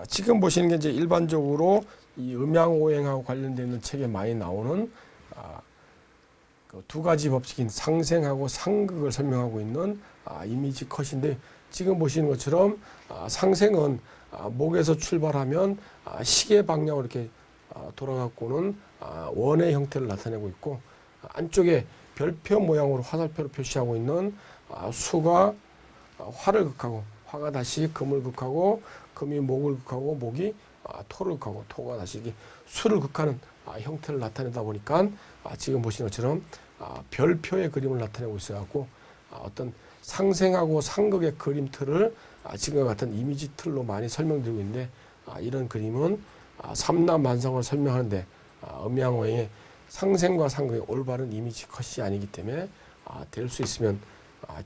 지금 보시는 게 이제 일반적으로 이 음양오행하고 관련되어 있는 책에 많이 나오는 그두 가지 법칙인 상생하고 상극을 설명하고 있는 이미지 컷인데, 지금 보시는 것처럼 상생은 목에서 출발하면 시계 방향으로 이렇게 돌아가고는 원의 형태를 나타내고 있고, 안쪽에 별표 모양으로 화살표로 표시하고 있는 수가 화를 극하고, 화가 다시 금을 극하고, 금이 목을 극하고, 목이 토를 극하고, 토가 다시 이게 수를 극하는 형태를 나타내다 보니까 지금 보시는 것처럼 별표의 그림을 나타내고 있어갖고, 어떤 상생하고 상극의 그림 틀을 지금과 같은 이미지 틀로 많이 설명드리고 있는데, 이런 그림은 삼라만상을 설명하는데 음양오행의 상생과 상극의 올바른 이미지 컷이 아니기 때문에 될 수 있으면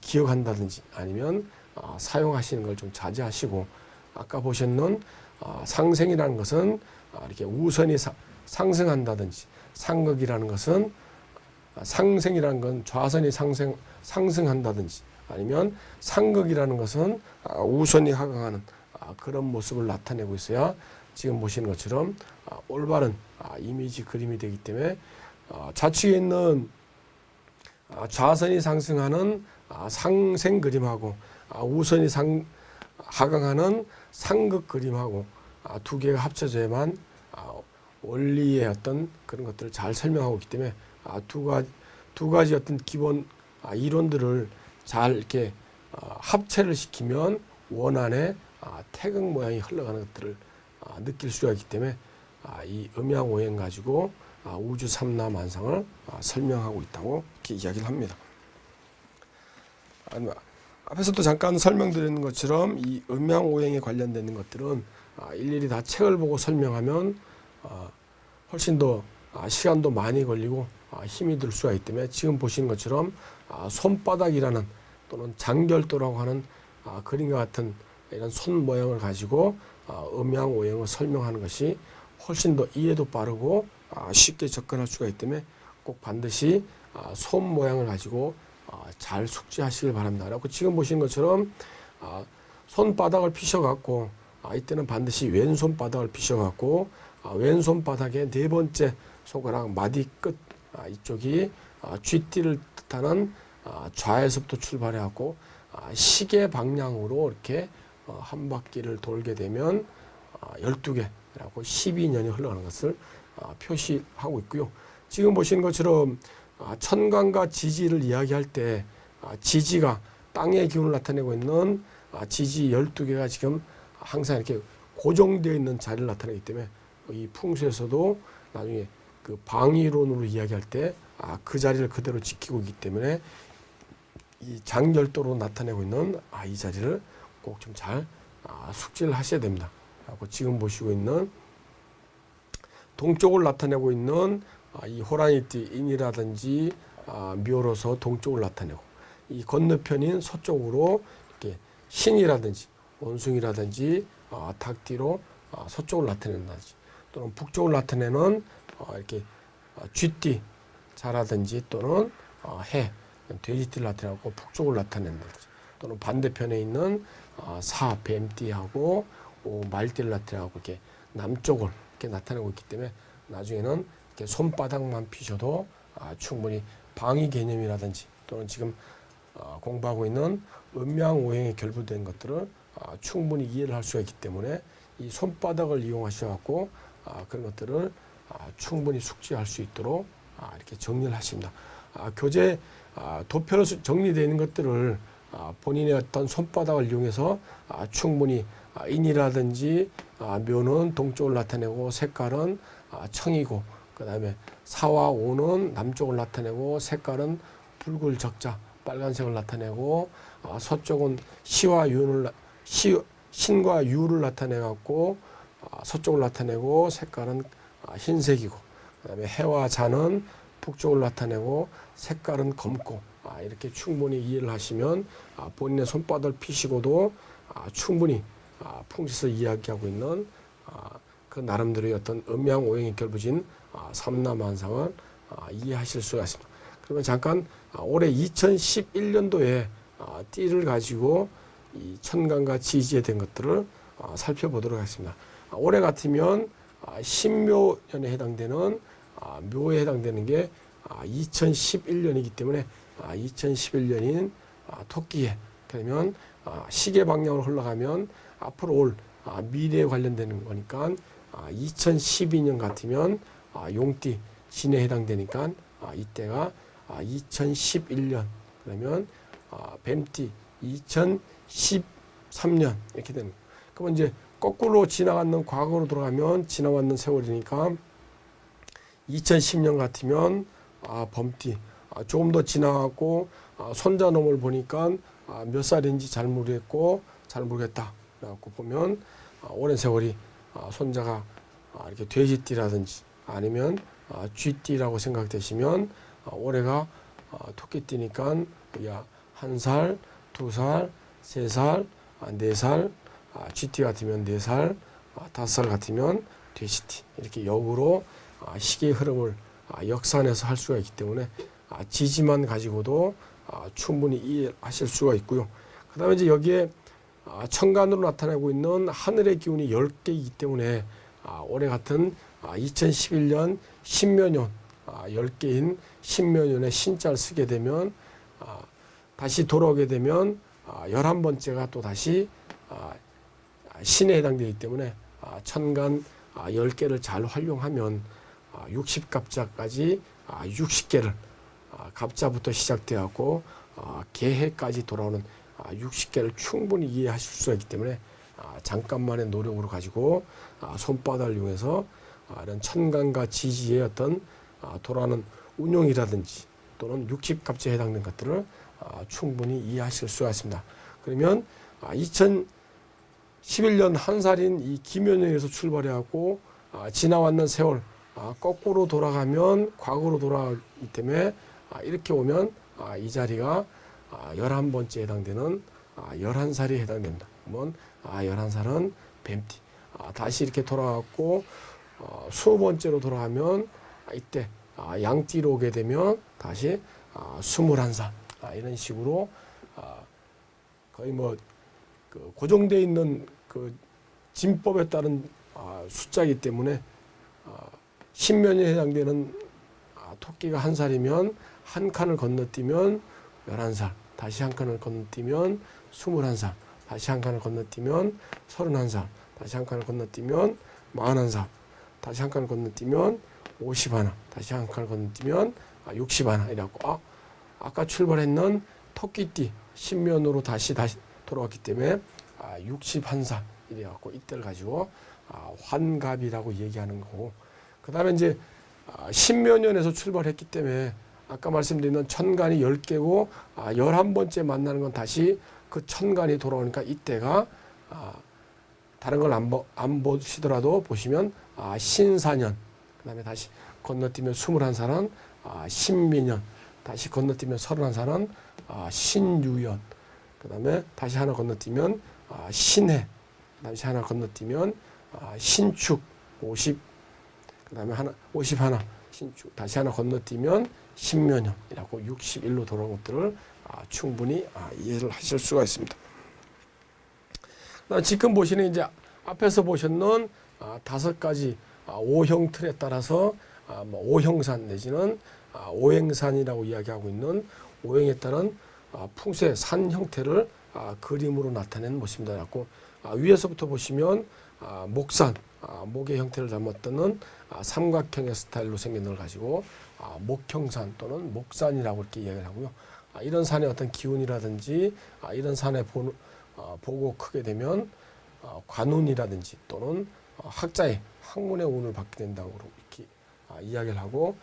기억한다든지 아니면 사용하시는 걸 좀 자제하시고, 아까 보셨는 상생이라는 것은 이렇게 우선이 상승한다든지, 상극이라는 것은 상생이라는 건 좌선이 상승한다든지, 아니면 상극이라는 것은 우선이 하강하는 그런 모습을 나타내고 있어야 지금 보시는 것처럼 올바른 이미지 그림이 되기 때문에, 좌측에 있는 좌선이 상승하는 상생 그림하고 우선이 하강하는 상극 그림하고 두 개가 합쳐져야만 원리의 어떤 그런 것들을 잘 설명하고 있기 때문에 두 가지 어떤 기본 이론들을 잘 이렇게 합체를 시키면 원안에 태극 모양이 흘러가는 것들을 느낄 수가 있기 때문에 이 음양오행 가지고 우주 삼라만상을 설명하고 있다고 이렇게 이야기를 합니다. 앞에서도 잠깐 설명드리는 것처럼 이 음양오행에 관련된 것들은 일일이 다 책을 보고 설명하면 훨씬 더 시간도 많이 걸리고 힘이 들 수가 있기 때문에, 지금 보시는 것처럼 손바닥이라는 또는 장결도라고 하는 그림과 같은 이런 손 모양을 가지고 음양오행을 설명하는 것이 훨씬 더 이해도 빠르고 쉽게 접근할 수가 있기 때문에 꼭 반드시 손 모양을 가지고 잘 숙지하시길 바랍니다. 그리고 지금 보시는 것처럼 손바닥을 피셔갖고 이때는 반드시 왼손바닥을 피셔갖고 왼손바닥의 네 번째 손가락 마디 끝 이쪽이 쥐띠를 뜻하는 좌에서부터 출발해갖고 시계 방향으로 이렇게 한 바퀴를 돌게 되면 12개라고 12년이 흘러가는 것을 표시하고 있고요. 지금 보시는 것처럼 천간과 지지를 이야기할 때 지지가 땅의 기운을 나타내고 있는 지지 12개가 지금 항상 이렇게 고정되어 있는 자리를 나타내기 때문에, 이 풍수에서도 나중에 그 방위론으로 이야기할 때 그 자리를 그대로 지키고 있기 때문에 이 장결도로 나타내고 있는 이 자리를 꼭 좀 잘 숙지를 하셔야 됩니다. 그리고 지금 보시고 있는 동쪽을 나타내고 있는 이 호랑이띠 인이라든지 묘로서 동쪽을 나타내고, 이 건너편인 서쪽으로 이렇게 신이라든지 원숭이라든지 닭띠로 서쪽을 나타낸다든지, 또는 북쪽을 나타내는 이렇게 쥐띠 자라든지 또는 해 돼지띠를 나타내고 북쪽을 나타낸다든지, 또는 반대편에 있는 사 뱀띠하고 말띠를 나타내고 이렇게 남쪽을 이렇게 나타내고 있기 때문에, 나중에는 이렇게 손바닥만 피셔도 충분히 방위 개념이라든지 또는 지금 공부하고 있는 음양오행에 결부된 것들을 충분히 이해를 할 수가 있기 때문에, 이 손바닥을 이용하셔갖고 그런 것들을 충분히 숙지할 수 있도록 이렇게 정리를 하십니다. 교재 도표로 정리되어 있는 것들을 본인의 어떤 손바닥을 이용해서 충분히 인이라든지 묘는 동쪽을 나타내고 색깔은 청이고, 그 다음에 사와 오는 남쪽을 나타내고 색깔은 붉을 적자 빨간색을 나타내고, 서쪽은 신과 유를 나타내 갖고 서쪽을 나타내고 색깔은 흰색이고, 그 다음에 해와 자는 북쪽을 나타내고 색깔은 검고, 이렇게 충분히 이해를 하시면 본인의 손바닥을 피시고도 충분히 풍수에서 이야기하고 있는 그 나름대로의 어떤 음양오행이 결부진 삼라만상을 이해하실 수가 있습니다. 그러면 잠깐 올해 2011년도에 띠를 가지고 이 천간과 지지에 된 것들을 살펴보도록 하겠습니다. 올해 같으면 신묘년에 해당되는 묘에 해당되는 게 2011년이기 때문에 2011년인 토끼해, 그러면 시계 방향으로 흘러가면 앞으로 올 미래에 관련되는 거니까 2012년 같으면 용띠 진에 해당되니까 이때가 2011년, 그러면 뱀띠 2013년 이렇게 되는 거예요. 그러면 이제 거꾸로 지나갔는 과거로 돌아가면 지나왔는 세월이니까 2010년 같으면 범띠 조금 더 지나갔고 손자 놈을 보니까 몇 살인지 잘 모르겠고 잘 모르겠다 라고 보면 오랜 세월이 손자가 이렇게 돼지띠라든지 아니면 쥐띠라고 생각되시면 올해가 토끼띠니까 1살, 2살, 3살, 4살, 쥐띠 같으면 4살, 5살 같으면 돼지띠, 이렇게 역으로 시계의 흐름을 역산해서 할 수가 있기 때문에 지지만 가지고도 충분히 이해하실 수가 있고요. 그 다음에 이제 여기에 천간으로 나타나고 있는 하늘의 기운이 10개이기 때문에 올해 같은 2011년 신묘년 10개인 신묘년에 신자를 쓰게 되면 다시 돌아오게 되면 11번째가 또 다시 신에 해당되기 때문에 천간 10개를 잘 활용하면 60갑자까지 60개를 갑자부터 시작되었고 개해까지 돌아오는 60개를 충분히 이해하실 수가 있기 때문에 잠깐만의 노력으로 가지고 손바닥을 이용해서 이런 천간과 지지의 어떤 돌아오는 운용이라든지 또는 60갑자에 해당되는 것들을 충분히 이해하실 수가 있습니다. 그러면 2011년 한 살인 이 김연년에서 출발해갖고 지나왔는 세월 거꾸로 돌아가면 과거로 돌아가기 때문에 이렇게 오면 이 자리가 11번째에 해당되는 11살이 해당됩니다. 그러면 11살은 뱀띠. 다시 이렇게 돌아갔고 20번째로 돌아가면 이때 양띠로 오게 되면 다시 21살. 이런 식으로 거의 뭐 그 고정되어 있는 그 진법에 따른 숫자이기 때문에 신면에 해당되는 토끼가 한 살이면 한 칸을 건너뛰면 11살, 다시 한 칸을 건너뛰면 21살, 다시 한 칸을 건너뛰면 31살, 다시 한 칸을 건너뛰면 41살, 다시 한 칸을 건너뛰면 51, 다시 한 칸을 건너뛰면 61 이라고 아까 출발했는 토끼띠 신면으로 다시 돌아왔기 때문에 61살 이래갖고 이때를 가지고 환갑이라고 얘기하는 거고, 그 다음에 이제 신묘년에서 출발했기 때문에 아까 말씀드린 천간이 10개고 11번째 만나는 건 다시 그 천간이 돌아오니까 이때가 다른 걸 안 보시더라도 보시면 신사년, 그 다음에 다시 건너뛰면 21살은 신미년, 다시 건너뛰면 31살은 신유연, 그 다음에 다시 하나 건너뛰면 신해, 다시 하나 건너뛰면 신축 50, 그 다음에 51 신축, 다시 하나 건너뛰면 신묘년이라고 61로 돌아온 것들을 충분히 이해를 하실 수가 있습니다. 지금 보시는 이제 앞에서 보셨는 5가지 오형 틀에 따라서 오형산 내지는 오행산이라고 이야기하고 있는 오행에 따른 풍수의 산 형태를 그림으로 나타내는 모습입니다. 그래서 위에서부터 보시면 목산, 목의 형태를 담았던 삼각형의 스타일로 생긴 걸 가지고 목형산 또는 목산이라고 이렇게 이야기를 하고요. 이런 산의 어떤 기운이라든지 이런 산에 보고 크게 되면 관운이라든지 또는 학자의 학문의 운을 받게 된다고 이렇게 이야기를 하고,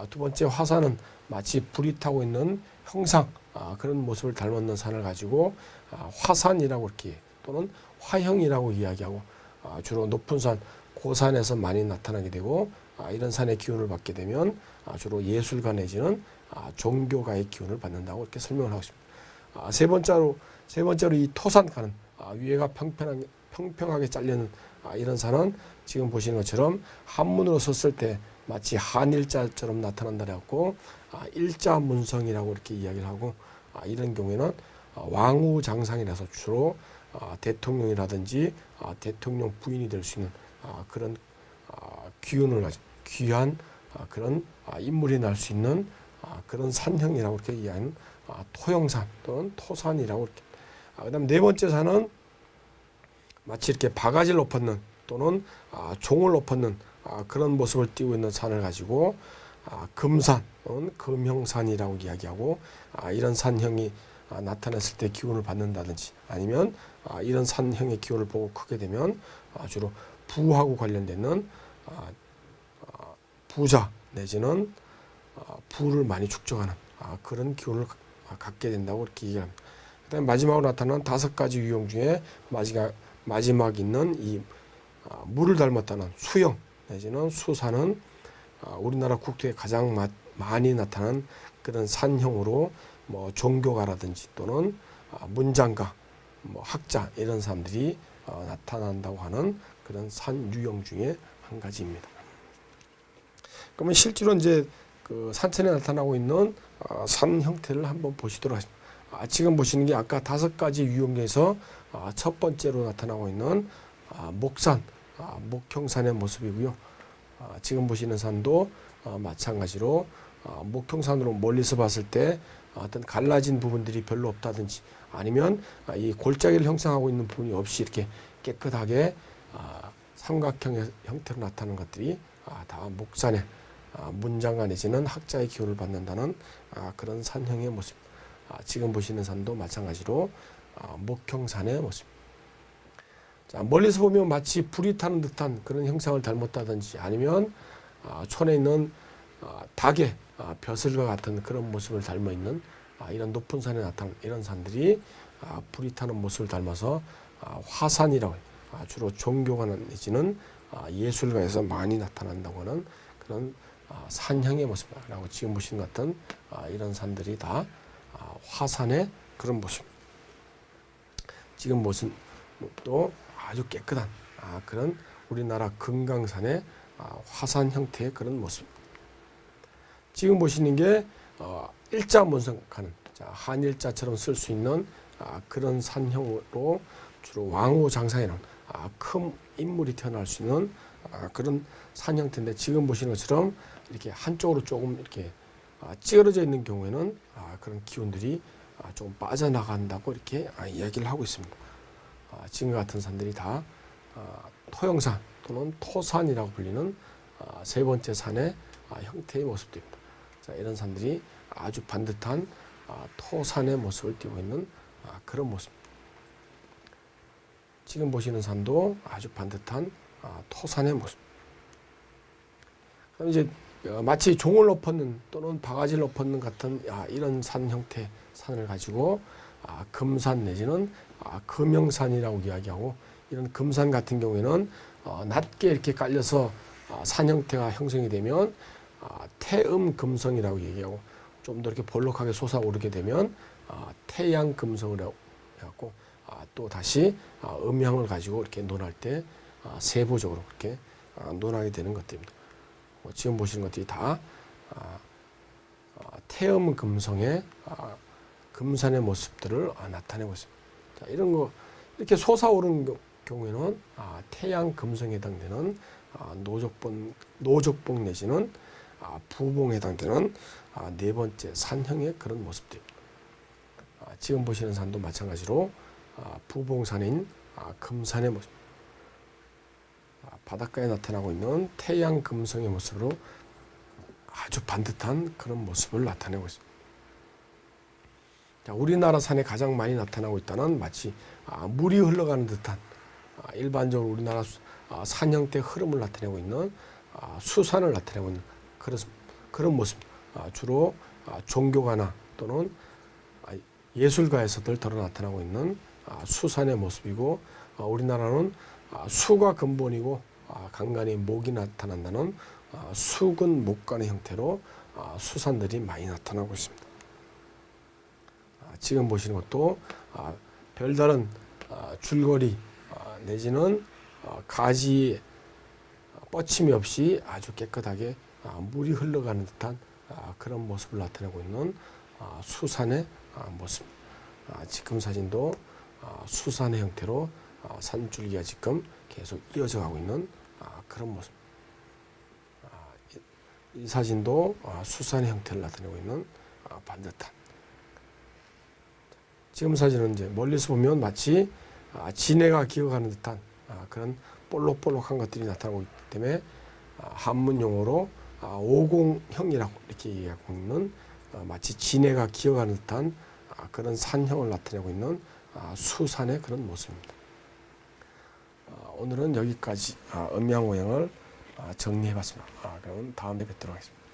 두 번째 화산은 마치 불이 타고 있는 형상 그런 모습을 닮았는 산을 가지고 화산이라고 이렇게 또는 화형이라고 이야기하고, 주로 높은 산 고산에서 많이 나타나게 되고 이런 산의 기운을 받게 되면 주로 예술가 내지는 종교가의 기운을 받는다고 이렇게 설명을 하고 있습니다. 세 번째로 이 토산가는 위에가 평평하게 잘리는 이런 산은 지금 보시는 것처럼 한문으로 썼을 때 마치 한일자처럼 나타난다 그래갖고 일자문성이라고 이렇게 이야기를 하고, 이런 경우에는 왕우장상이라서 주로 대통령이라든지 대통령 부인이 될 수 있는 그런 귀한 그런 인물이 날 수 있는 그런 산형이라고 이렇게 이해하는 토형산 또는 토산이라고 이렇게. 그다음 네 번째 산은 마치 이렇게 바가지를 엎었는 또는 종을 엎었는 그런 모습을 띠고 있는 산을 가지고 금산 또는 금형산이라고 이야기하고, 이런 산형이 나타났을 때 기운을 받는다든지 아니면 이런 산형의 기운을 보고 크게 되면 주로 부하고 관련되는 부자 내지는 부를 많이 축적하는 그런 기운을 갖게 된다고 이렇게 얘기합니다. 그다음에 마지막으로 나타나는 5가지 유형 중에 마지막 있는 이 물을 닮았다는 수형 내지는 수산은 우리나라 국토에 가장 많이 나타나는 그런 산형으로 뭐 종교가라든지 또는 문장가, 뭐 학자 이런 사람들이 나타난다고 하는 그런 산 유형 중에 한 가지입니다. 그러면 실제로 이제 그 산천에 나타나고 있는 산 형태를 한번 보시도록 하겠습니다. 지금 보시는 게 아까 5가지 유형에서 첫 번째로 나타나고 있는 목산, 목형산의 모습이고요. 지금 보시는 산도 마찬가지로 목형산으로 멀리서 봤을 때 어떤 갈라진 부분들이 별로 없다든지 아니면 이 골짜기를 형성하고 있는 부분이 없이 이렇게 깨끗하게 삼각형의 형태로 나타나는 것들이 다 목산의 문장가 내지는 학자의 기운을 받는다는 그런 산형의 모습. 지금 보시는 산도 마찬가지로 목형산의 모습. 자, 멀리서 보면 마치 불이 타는 듯한 그런 형상을 닮았다든지 아니면 촌에 있는 닭의 벼슬과 같은 그런 모습을 닮아 있는 이런 높은 산에 나타나는 이런 산들이 불이 타는 모습을 닮아서 화산이라고 해요. 주로 종교가 내지는 예술가에서 많이 나타난다고 하는 그런 산형의 모습이라고 지금 보시는 것 같은 이런 산들이 다 화산의 그런 모습. 지금 보신 또 아주 깨끗한 그런 우리나라 금강산의 화산 형태의 그런 모습. 지금 보시는 게 일자 문성가는 한일자처럼 쓸 수 있는 그런 산형으로 주로 왕후장상이라는 큰 인물이 태어날 수 있는 그런 산 형태인데, 지금 보시는 것처럼 이렇게 한쪽으로 조금 이렇게 찌그러져 있는 경우에는 그런 기운들이 조금 빠져나간다고 이렇게 이야기를 하고 있습니다. 지금 같은 산들이 다 토형산 또는 토산이라고 불리는 세 번째 산의 형태의 모습들입니다. 자, 이런 산들이 아주 반듯한 토산의 모습을 띠고 있는 그런 모습. 지금 보시는 산도 아주 반듯한 토산의 모습. 그럼 이제 마치 종을 엎었는 또는 바가지를 엎었는 같은 이런 산 형태 산을 가지고 금산 내지는 금형산이라고 이야기하고, 이런 금산 같은 경우에는 낮게 이렇게 깔려서 산 형태가 형성이 되면 태음금성이라고 얘기하고, 좀 더 이렇게 볼록하게 솟아오르게 되면 태양금성이라고 해갖고 또 다시 음양을 가지고 이렇게 논할 때 세부적으로 이렇게 논하게 되는 것들입니다. 지금 보시는 것들이 다 태음금성의 금산의 모습들을 나타내고 있습니다. 자, 이런 거 이렇게 솟아오르는 경우에는 태양금성에 해당되는 노적봉 내지는 부봉에 해당되는 네 번째 산형의 그런 모습들입니다. 지금 보시는 산도 마찬가지로 부봉산인 금산의 모습, 바닷가에 나타나고 있는 태양금성의 모습으로 아주 반듯한 그런 모습을 나타내고 있습니다. 자, 우리나라 산에 가장 많이 나타나고 있다는 마치 물이 흘러가는 듯한 일반적으로 우리나라 산 형태의 흐름을 나타내고 있는 수산을 나타내고 있는 그런 모습. 주로 종교가나 또는 예술가에서들 덜어 나타나고 있는 수산의 모습이고, 우리나라는 수가 근본이고 간간히 목이 나타난다는 수근 목간의 형태로 수산들이 많이 나타나고 있습니다. 지금 보시는 것도 별다른 줄거리 내지는 가지 뻗침이 없이 아주 깨끗하게 물이 흘러가는 듯한 그런 모습을 나타내고 있는 수산의 모습. 지금 사진도 수산의 형태로 산줄기가 지금 계속 이어져 가고 있는 그런 모습. 이 사진도 수산의 형태를 나타내고 있는 반듯한. 지금 사진은 이제 멀리서 보면 마치 진해가 기어가는 듯한 그런 볼록볼록한 것들이 나타나고 있기 때문에 한문 용어로 오공형이라고 이렇게 얘기하고 있는 마치 진해가 기어가는 듯한 그런 산형을 나타내고 있는 수산의 그런 모습입니다. 오늘은 여기까지 음양오행을 정리해봤습니다. 그럼 다음에 뵙도록 하겠습니다.